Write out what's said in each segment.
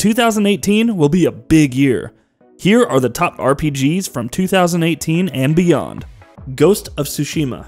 2018 will be a big year. Here are the top RPGs from 2018 and beyond. Ghost of Tsushima.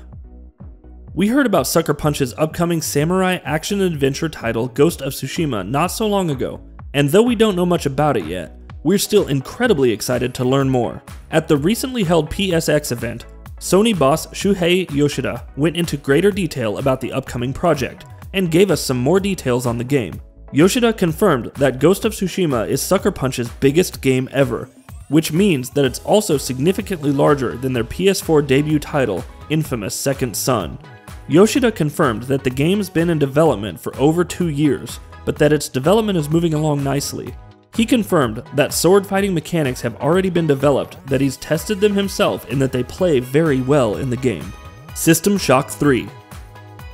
We heard about Sucker Punch's upcoming samurai action-adventure title Ghost of Tsushima not so long ago, and though we don't know much about it yet, we're still incredibly excited to learn more. At the recently held PSX event, Sony boss Shuhei Yoshida went into greater detail about the upcoming project, and gave us some more details on the game. Yoshida confirmed that Ghost of Tsushima is Sucker Punch's biggest game ever, which means that it's also significantly larger than their PS4 debut title, Infamous Second Son. Yoshida confirmed that the game's been in development for over 2 years, but that its development is moving along nicely. He confirmed that sword fighting mechanics have already been developed, that he's tested them himself, and that they play very well in the game. System Shock 3.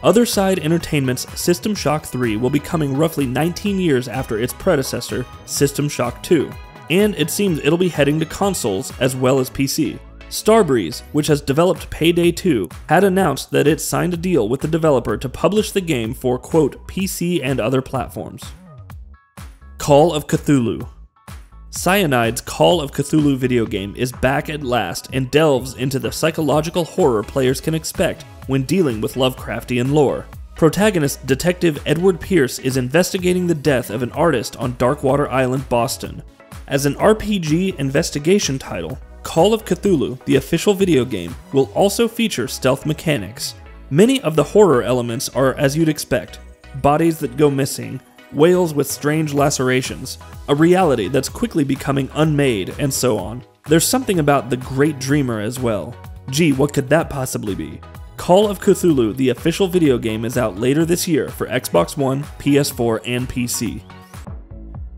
Otherside Entertainment's System Shock 3 will be coming roughly 19 years after its predecessor, System Shock 2, and it seems it'll be heading to consoles as well as PC. Starbreeze, which has developed Payday 2, had announced that it signed a deal with the developer to publish the game for, quote, PC and other platforms. Call of Cthulhu. Cyanide's Call of Cthulhu video game is back at last and delves into the psychological horror players can expect when dealing with Lovecraftian lore. Protagonist Detective Edward Pierce is investigating the death of an artist on Darkwater Island, Boston. As an RPG investigation title, Call of Cthulhu, the official video game, will also feature stealth mechanics. Many of the horror elements are as you'd expect: bodies that go missing, whales with strange lacerations, a reality that's quickly becoming unmade, and so on. There's something about the Great Dreamer as well. Gee, what could that possibly be? Call of Cthulhu, the official video game, is out later this year for Xbox One, PS4, and PC.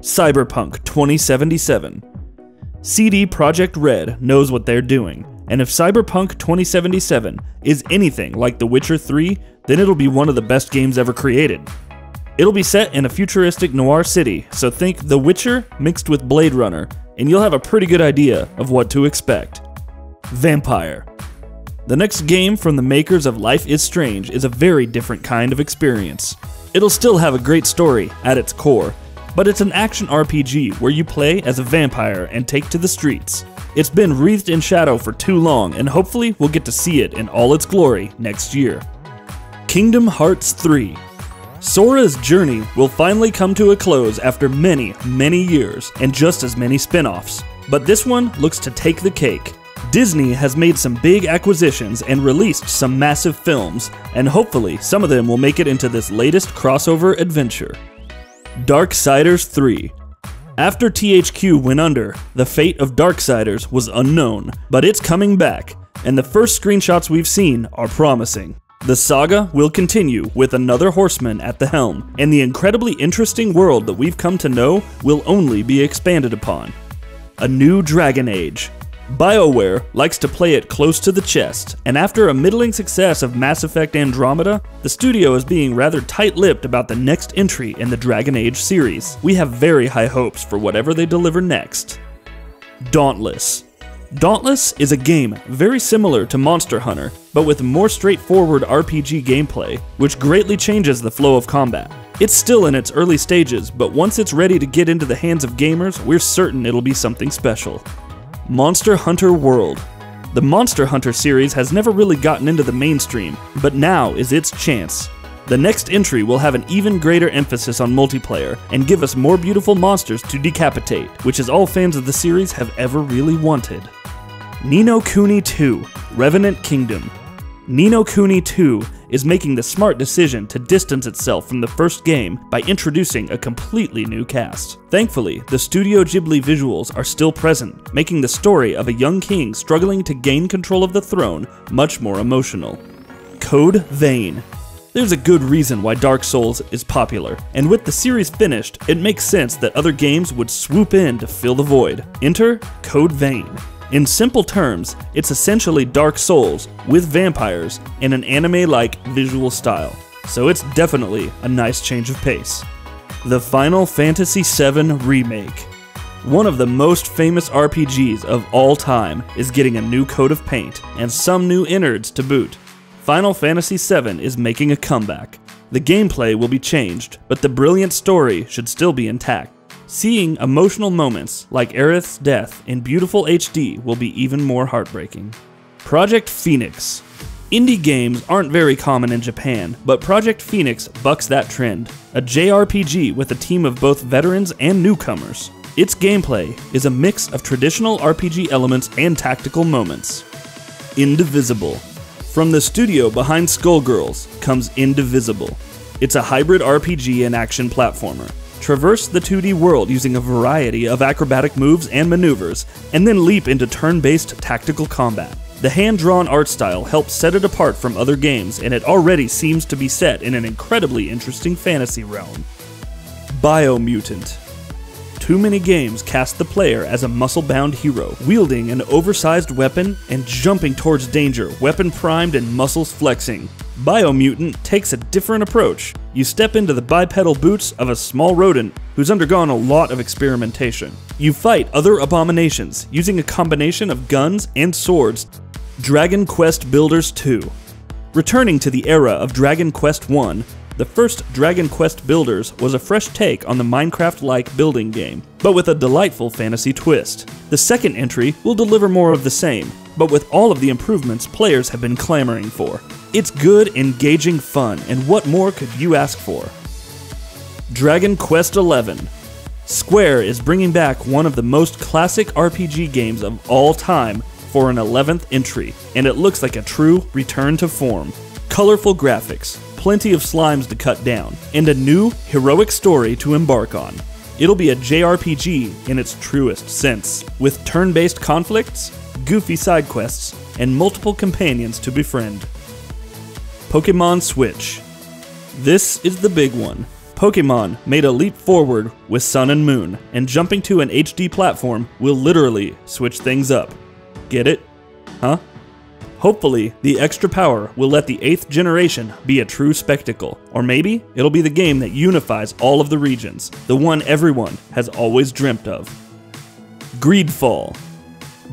CYBERPUNK 2077. CD Projekt Red knows what they're doing, and if CYBERPUNK 2077 is anything like The Witcher 3, then it'll be one of the best games ever created. It'll be set in a futuristic noir city, so think The Witcher mixed with Blade Runner, and you'll have a pretty good idea of what to expect. VAMPYR. The next game from the makers of Life is Strange is a very different kind of experience. It'll still have a great story at its core, but it's an action RPG where you play as a vampire and take to the streets. It's been wreathed in shadow for too long, and hopefully we'll get to see it in all its glory next year. Kingdom Hearts 3. Sora's journey will finally come to a close after many, many years and just as many spin-offs. But this one looks to take the cake. Disney has made some big acquisitions and released some massive films, and hopefully some of them will make it into this latest crossover adventure. Darksiders 3. After THQ went under, the fate of Darksiders was unknown, but it's coming back, and the first screenshots we've seen are promising. The saga will continue with another horseman at the helm, and the incredibly interesting world that we've come to know will only be expanded upon. A new Dragon Age. BioWare likes to play it close to the chest, and after a middling success of Mass Effect Andromeda, the studio is being rather tight-lipped about the next entry in the Dragon Age series. We have very high hopes for whatever they deliver next. Dauntless. Dauntless is a game very similar to Monster Hunter, but with more straightforward RPG gameplay, which greatly changes the flow of combat. It's still in its early stages, but once it's ready to get into the hands of gamers, we're certain it'll be something special. Monster Hunter World. The Monster Hunter series has never really gotten into the mainstream, but now is its chance. The next entry will have an even greater emphasis on multiplayer, and give us more beautiful monsters to decapitate, which is all fans of the series have ever really wanted. Ni no Kuni 2, Revenant Kingdom. Ni no Kuni 2 is making the smart decision to distance itself from the first game by introducing a completely new cast. Thankfully, the Studio Ghibli visuals are still present, making the story of a young king struggling to gain control of the throne much more emotional. Code Vein. There's a good reason why Dark Souls is popular, and with the series finished, it makes sense that other games would swoop in to fill the void. Enter Code Vein. In simple terms, it's essentially Dark Souls with vampires in an anime-like visual style, so it's definitely a nice change of pace. The Final Fantasy VII Remake. One of the most famous RPGs of all time is getting a new coat of paint, and some new innards to boot. Final Fantasy VII is making a comeback. The gameplay will be changed, but the brilliant story should still be intact. Seeing emotional moments like Aerith's death in beautiful HD will be even more heartbreaking. Project Phoenix. Indie games aren't very common in Japan, but Project Phoenix bucks that trend. A JRPG with a team of both veterans and newcomers. Its gameplay is a mix of traditional RPG elements and tactical moments. Indivisible. From the studio behind Skullgirls comes Indivisible. It's a hybrid RPG and action platformer. Traverse the 2D world using a variety of acrobatic moves and maneuvers, and then leap into turn-based tactical combat. The hand-drawn art style helps set it apart from other games, and it already seems to be set in an incredibly interesting fantasy realm. BIOMUTANT. Too many games cast the player as a muscle-bound hero, wielding an oversized weapon and jumping towards danger, weapon primed and muscles flexing. BIOMUTANT takes a different approach. You step into the bipedal boots of a small rodent who's undergone a lot of experimentation. You fight other abominations using a combination of guns and swords. Dragon Quest Builders 2. Returning to the era of Dragon Quest 1, the first Dragon Quest Builders was a fresh take on the Minecraft-like building game, but with a delightful fantasy twist. The second entry will deliver more of the same, but with all of the improvements players have been clamoring for. It's good, engaging fun, and what more could you ask for? Dragon Quest XI. Square is bringing back one of the most classic RPG games of all time for an 11th entry, and it looks like a true return to form. Colorful graphics, plenty of slimes to cut down, and a new, heroic story to embark on. It'll be a JRPG in its truest sense, with turn-based conflicts, goofy side quests, and multiple companions to befriend. Pokemon Switch. This is the big one. Pokemon made a leap forward with Sun and Moon, and jumping to an HD platform will literally switch things up. Get it? Huh? Hopefully, the extra power will let the 8th generation be a true spectacle, or maybe it'll be the game that unifies all of the regions, the one everyone has always dreamt of. GREEDFALL.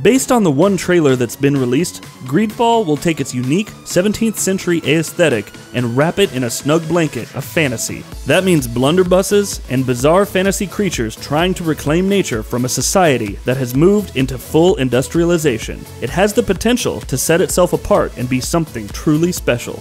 Based on the one trailer that's been released, GREEDFALL will take its unique 17th century aesthetic and wrap it in a snug blanket of fantasy. That means blunderbusses and bizarre fantasy creatures trying to reclaim nature from a society that has moved into full industrialization. It has the potential to set itself apart and be something truly special.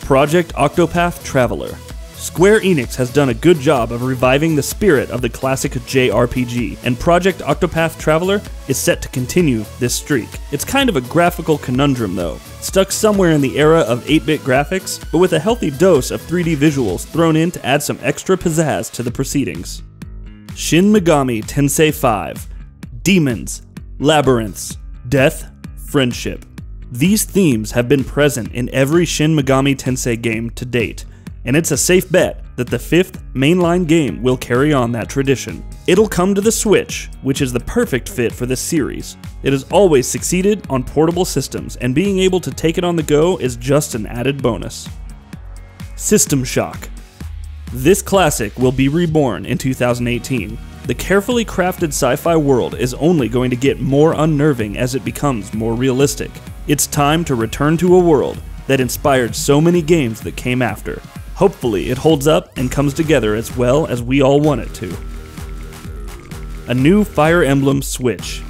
Project Octopath Traveler. Square Enix has done a good job of reviving the spirit of the classic JRPG, and Project Octopath Traveler is set to continue this streak. It's kind of a graphical conundrum though, stuck somewhere in the era of 8-bit graphics, but with a healthy dose of 3D visuals thrown in to add some extra pizzazz to the proceedings. Shin Megami Tensei 5. Demons, labyrinths, death, friendship. These themes have been present in every Shin Megami Tensei game to date, and it's a safe bet that the 5th mainline game will carry on that tradition. It'll come to the Switch, which is the perfect fit for this series. It has always succeeded on portable systems, and being able to take it on the go is just an added bonus. System Shock. This classic will be reborn in 2018. The carefully crafted sci-fi world is only going to get more unnerving as it becomes more realistic. It's time to return to a world that inspired so many games that came after. Hopefully it holds up and comes together as well as we all want it to. A new Fire Emblem Switch.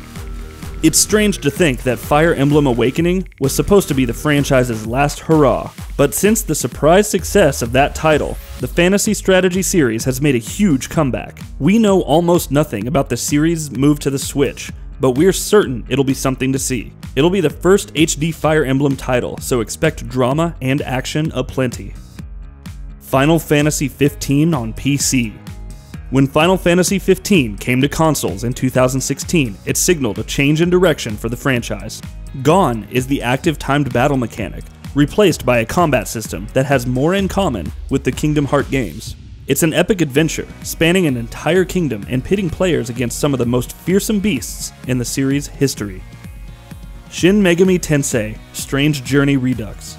It's strange to think that Fire Emblem Awakening was supposed to be the franchise's last hurrah, but since the surprise success of that title, the fantasy strategy series has made a huge comeback. We know almost nothing about the series' move to the Switch, but we're certain it'll be something to see. It'll be the first HD Fire Emblem title, so expect drama and action aplenty. Final Fantasy XV on PC. When Final Fantasy XV came to consoles in 2016, it signaled a change in direction for the franchise. Gone is the active timed battle mechanic, replaced by a combat system that has more in common with the Kingdom Hearts games. It's an epic adventure, spanning an entire kingdom and pitting players against some of the most fearsome beasts in the series' history. Shin Megami Tensei Strange Journey Redux.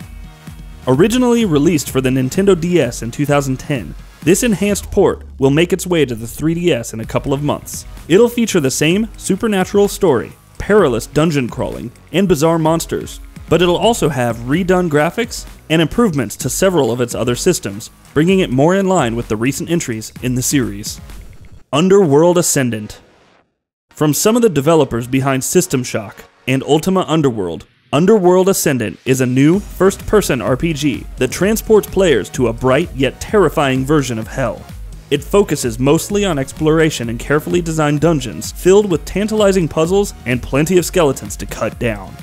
Originally released for the Nintendo DS in 2010, this enhanced port will make its way to the 3DS in a couple of months. It'll feature the same supernatural story, perilous dungeon crawling, and bizarre monsters, but it'll also have redone graphics and improvements to several of its other systems, bringing it more in line with the recent entries in the series. Underworld Ascendant. From some of the developers behind System Shock and Ultima Underworld, Underworld Ascendant is a new, first-person RPG that transports players to a bright yet terrifying version of hell. It focuses mostly on exploration and carefully designed dungeons filled with tantalizing puzzles and plenty of skeletons to cut down.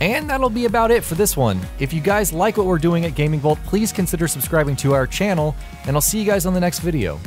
And that'll be about it for this one. If you guys like what we're doing at GamingBolt, please consider subscribing to our channel, and I'll see you guys on the next video.